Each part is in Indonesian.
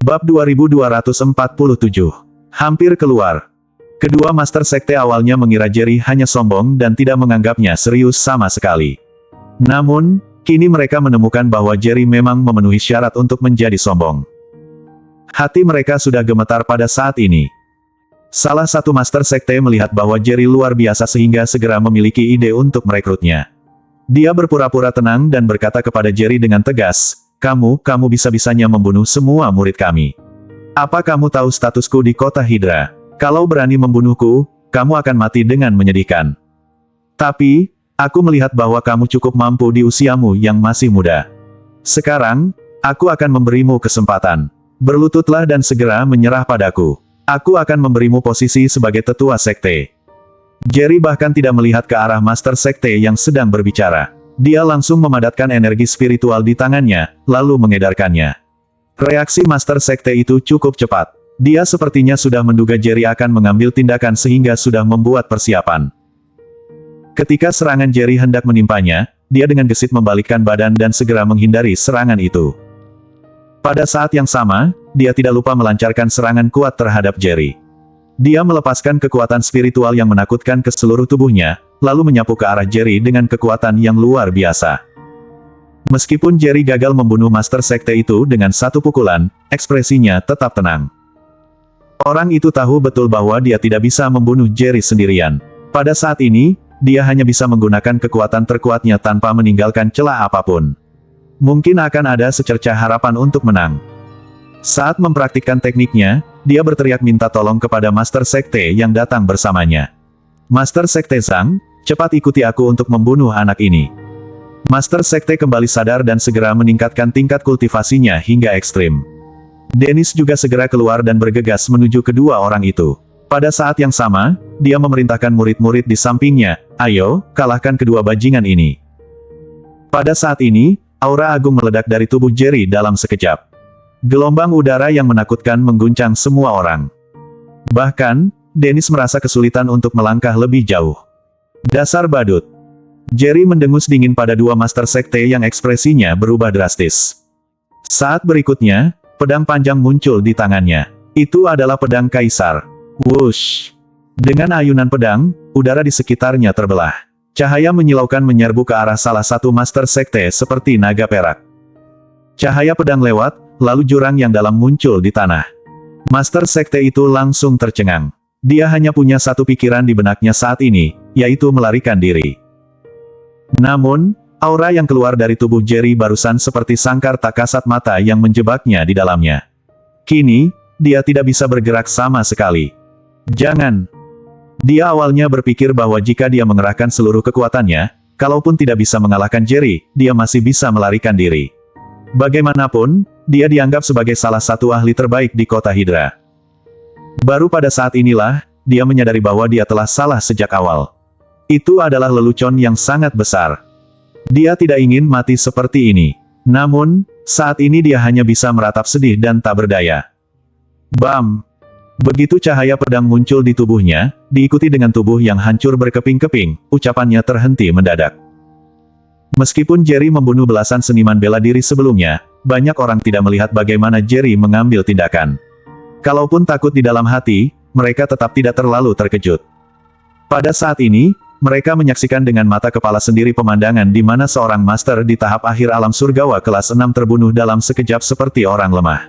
Bab 2247. Hampir keluar. Kedua Master Sekte awalnya mengira Jerry hanya sombong dan tidak menganggapnya serius sama sekali. Namun, kini mereka menemukan bahwa Jerry memang memenuhi syarat untuk menjadi sombong. Hati mereka sudah gemetar pada saat ini. Salah satu Master Sekte melihat bahwa Jerry luar biasa sehingga segera memiliki ide untuk merekrutnya. Dia berpura-pura tenang dan berkata kepada Jerry dengan tegas, kamu bisa-bisanya membunuh semua murid kami. Apa kamu tahu statusku di kota Hydra? Kalau berani membunuhku, kamu akan mati dengan menyedihkan. Tapi, aku melihat bahwa kamu cukup mampu di usiamu yang masih muda. Sekarang, aku akan memberimu kesempatan. Berlututlah dan segera menyerah padaku. Aku akan memberimu posisi sebagai tetua sekte. Jerry bahkan tidak melihat ke arah Master Sekte yang sedang berbicara. Dia langsung memadatkan energi spiritual di tangannya, lalu mengedarkannya. Reaksi Master Sekte itu cukup cepat. Dia sepertinya sudah menduga Jerry akan mengambil tindakan sehingga sudah membuat persiapan. Ketika serangan Jerry hendak menimpanya, dia dengan gesit membalikkan badan dan segera menghindari serangan itu. Pada saat yang sama, dia tidak lupa melancarkan serangan kuat terhadap Jerry. Dia melepaskan kekuatan spiritual yang menakutkan ke seluruh tubuhnya, lalu menyapu ke arah Jerry dengan kekuatan yang luar biasa. Meskipun Jerry gagal membunuh Master Sekte itu dengan satu pukulan, ekspresinya tetap tenang. Orang itu tahu betul bahwa dia tidak bisa membunuh Jerry sendirian. Pada saat ini, dia hanya bisa menggunakan kekuatan terkuatnya tanpa meninggalkan celah apapun. Mungkin akan ada secercah harapan untuk menang. Saat mempraktikkan tekniknya, dia berteriak minta tolong kepada Master Sekte yang datang bersamanya. Master Sekte Zhang, cepat ikuti aku untuk membunuh anak ini. Master Sekte kembali sadar dan segera meningkatkan tingkat kultivasinya hingga ekstrim. Dennis juga segera keluar dan bergegas menuju kedua orang itu. Pada saat yang sama, dia memerintahkan murid-murid di sampingnya, ayo, kalahkan kedua bajingan ini. Pada saat ini, aura agung meledak dari tubuh Jerry dalam sekejap. Gelombang udara yang menakutkan mengguncang semua orang. Bahkan, Dennis merasa kesulitan untuk melangkah lebih jauh. Dasar badut. Jerry mendengus dingin pada dua Master Sekte yang ekspresinya berubah drastis. Saat berikutnya, pedang panjang muncul di tangannya. Itu adalah pedang Kaisar. Wush! Dengan ayunan pedang, udara di sekitarnya terbelah. Cahaya menyilaukan menyerbu ke arah salah satu Master Sekte seperti naga perak. Cahaya pedang lewat, lalu jurang yang dalam muncul di tanah. Master Sekte itu langsung tercengang. Dia hanya punya satu pikiran di benaknya saat ini, yaitu melarikan diri. Namun, aura yang keluar dari tubuh Jerry barusan seperti sangkar tak kasat mata yang menjebaknya di dalamnya. Kini, dia tidak bisa bergerak sama sekali. Jangan. Dia awalnya berpikir bahwa jika dia mengerahkan seluruh kekuatannya, kalaupun tidak bisa mengalahkan Jerry, dia masih bisa melarikan diri. Bagaimanapun, dia dianggap sebagai salah satu ahli terbaik di kota Hydra. Baru pada saat inilah, dia menyadari bahwa dia telah salah sejak awal. Itu adalah lelucon yang sangat besar. Dia tidak ingin mati seperti ini. Namun, saat ini dia hanya bisa meratap sedih dan tak berdaya. Bam! Begitu cahaya pedang muncul di tubuhnya, diikuti dengan tubuh yang hancur berkeping-keping, ucapannya terhenti mendadak. Meskipun Jerry membunuh belasan seniman bela diri sebelumnya, banyak orang tidak melihat bagaimana Jerry mengambil tindakan. Kalaupun takut di dalam hati, mereka tetap tidak terlalu terkejut. Pada saat ini, mereka menyaksikan dengan mata kepala sendiri pemandangan di mana seorang master di tahap akhir alam surgawa kelas 6 terbunuh dalam sekejap seperti orang lemah.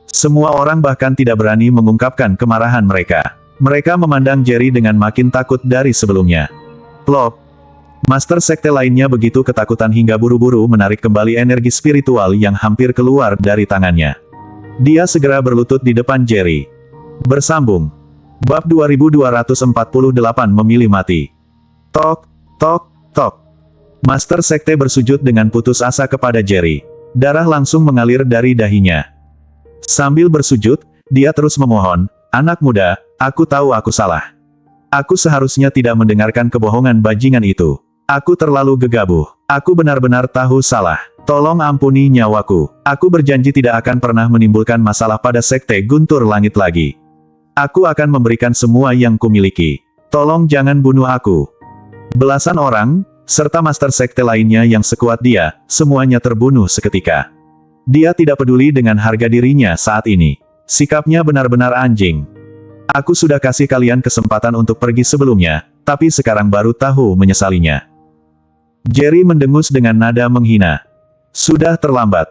Semua orang bahkan tidak berani mengungkapkan kemarahan mereka. Mereka memandang Jerry dengan makin takut dari sebelumnya. Plop! Master Sekte lainnya begitu ketakutan hingga buru-buru menarik kembali energi spiritual yang hampir keluar dari tangannya. Dia segera berlutut di depan Jerry. Bersambung. Bab 2248 memilih mati. Tok, tok, tok. Master Sekte bersujud dengan putus asa kepada Jerry. Darah langsung mengalir dari dahinya. Sambil bersujud, dia terus memohon, anak muda, aku tahu aku salah. Aku seharusnya tidak mendengarkan kebohongan bajingan itu. Aku terlalu gegabah. Aku benar-benar tahu salah. Tolong ampuni nyawaku. Aku berjanji tidak akan pernah menimbulkan masalah pada Sekte Guntur Langit lagi. Aku akan memberikan semua yang kumiliki. Tolong jangan bunuh aku. Belasan orang, serta Master Sekte lainnya yang sekuat dia, semuanya terbunuh seketika. Dia tidak peduli dengan harga dirinya saat ini. Sikapnya benar-benar anjing. Aku sudah kasih kalian kesempatan untuk pergi sebelumnya, tapi sekarang baru tahu menyesalinya. Jerry mendengus dengan nada menghina. Sudah terlambat.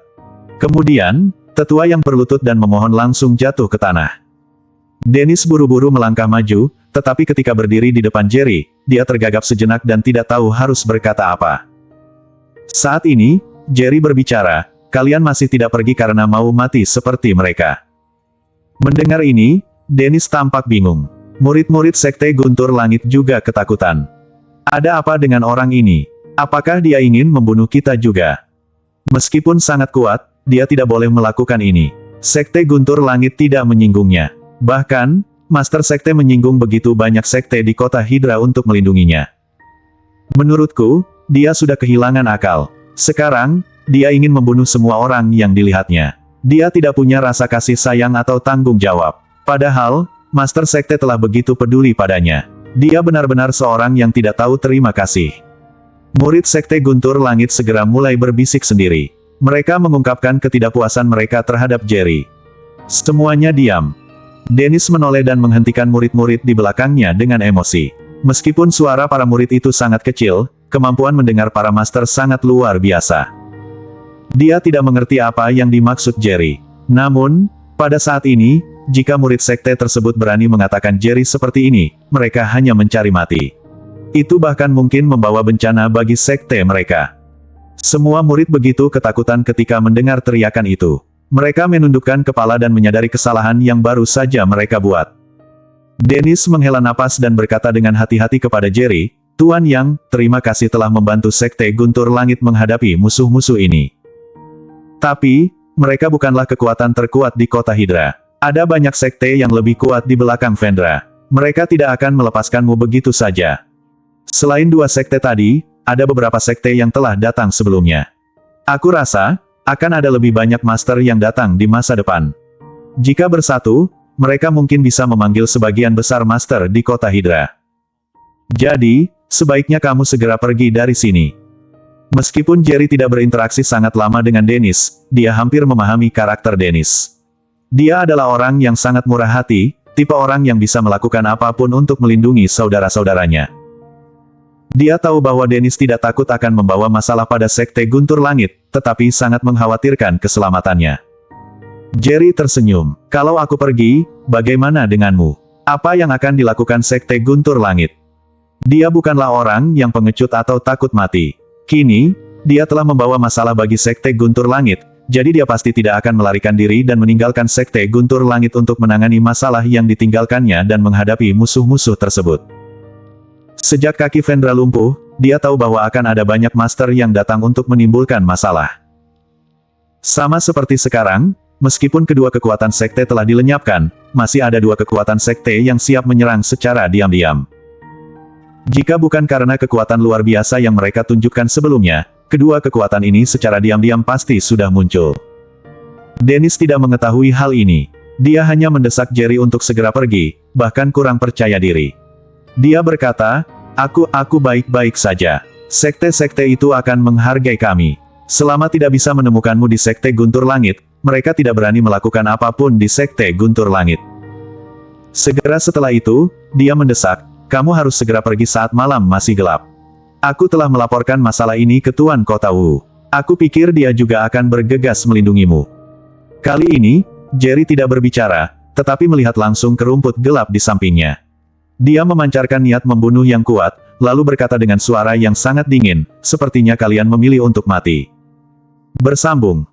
Kemudian, tetua yang berlutut dan memohon langsung jatuh ke tanah. Dennis buru-buru melangkah maju, tetapi ketika berdiri di depan Jerry, dia tergagap sejenak dan tidak tahu harus berkata apa. Saat ini, Jerry berbicara, kalian masih tidak pergi karena mau mati seperti mereka. Mendengar ini, Dennis tampak bingung. Murid-murid Sekte Guntur Langit juga ketakutan. Ada apa dengan orang ini? Apakah dia ingin membunuh kita juga? Meskipun sangat kuat, dia tidak boleh melakukan ini. Sekte Guntur Langit tidak menyinggungnya. Bahkan, Master Sekte menyinggung begitu banyak sekte di kota Hydra untuk melindunginya. Menurutku, dia sudah kehilangan akal. Sekarang, dia ingin membunuh semua orang yang dilihatnya. Dia tidak punya rasa kasih sayang atau tanggung jawab. Padahal, Master Sekte telah begitu peduli padanya. Dia benar-benar seorang yang tidak tahu terima kasih. Murid Sekte Guntur Langit segera mulai berbisik sendiri. Mereka mengungkapkan ketidakpuasan mereka terhadap Jerry. Semuanya diam. Dennis menoleh dan menghentikan murid-murid di belakangnya dengan emosi. Meskipun suara para murid itu sangat kecil, kemampuan mendengar para master sangat luar biasa. Dia tidak mengerti apa yang dimaksud Jerry. Namun, pada saat ini, jika murid sekte tersebut berani mengatakan Jerry seperti ini, mereka hanya mencari mati. Itu bahkan mungkin membawa bencana bagi sekte mereka. Semua murid begitu ketakutan ketika mendengar teriakan itu. Mereka menundukkan kepala dan menyadari kesalahan yang baru saja mereka buat. Dennis menghela napas dan berkata dengan hati-hati kepada Jerry, Tuan Yang, terima kasih telah membantu Sekte Guntur Langit menghadapi musuh-musuh ini. Tapi, mereka bukanlah kekuatan terkuat di kota Hydra. Ada banyak sekte yang lebih kuat di belakang Vendra. Mereka tidak akan melepaskanmu begitu saja. Selain dua sekte tadi, ada beberapa sekte yang telah datang sebelumnya. Aku rasa, akan ada lebih banyak master yang datang di masa depan. Jika bersatu, mereka mungkin bisa memanggil sebagian besar master di kota Hydra. Jadi, sebaiknya kamu segera pergi dari sini. Meskipun Jerry tidak berinteraksi sangat lama dengan Dennis, dia hampir memahami karakter Dennis. Dia adalah orang yang sangat murah hati, tipe orang yang bisa melakukan apapun untuk melindungi saudara-saudaranya. Dia tahu bahwa Dennis tidak takut akan membawa masalah pada Sekte Guntur Langit, tetapi sangat mengkhawatirkan keselamatannya. Jerry tersenyum. Kalau aku pergi, bagaimana denganmu? Apa yang akan dilakukan Sekte Guntur Langit? Dia bukanlah orang yang pengecut atau takut mati. Kini, dia telah membawa masalah bagi Sekte Guntur Langit, jadi dia pasti tidak akan melarikan diri dan meninggalkan Sekte Guntur Langit untuk menangani masalah yang ditinggalkannya dan menghadapi musuh-musuh tersebut. Sejak kaki Vendra lumpuh, dia tahu bahwa akan ada banyak master yang datang untuk menimbulkan masalah. Sama seperti sekarang, meskipun kedua kekuatan sekte telah dilenyapkan, masih ada dua kekuatan sekte yang siap menyerang secara diam-diam. Jika bukan karena kekuatan luar biasa yang mereka tunjukkan sebelumnya, kedua kekuatan ini secara diam-diam pasti sudah muncul. Dennis tidak mengetahui hal ini. Dia hanya mendesak Jerry untuk segera pergi, bahkan kurang percaya diri. Dia berkata, aku baik-baik saja. Sekte-sekte itu akan menghargai kami. Selama tidak bisa menemukanmu di Sekte Guntur Langit, mereka tidak berani melakukan apapun di Sekte Guntur Langit. Segera setelah itu, dia mendesak, kamu harus segera pergi saat malam masih gelap. Aku telah melaporkan masalah ini ke Tuan Kota Wu. Aku pikir dia juga akan bergegas melindungimu. Kali ini, Jerry tidak berbicara, tetapi melihat langsung ke rumput gelap di sampingnya. Dia memancarkan niat membunuh yang kuat, lalu berkata dengan suara yang sangat dingin, sepertinya kalian memilih untuk mati. Bersambung.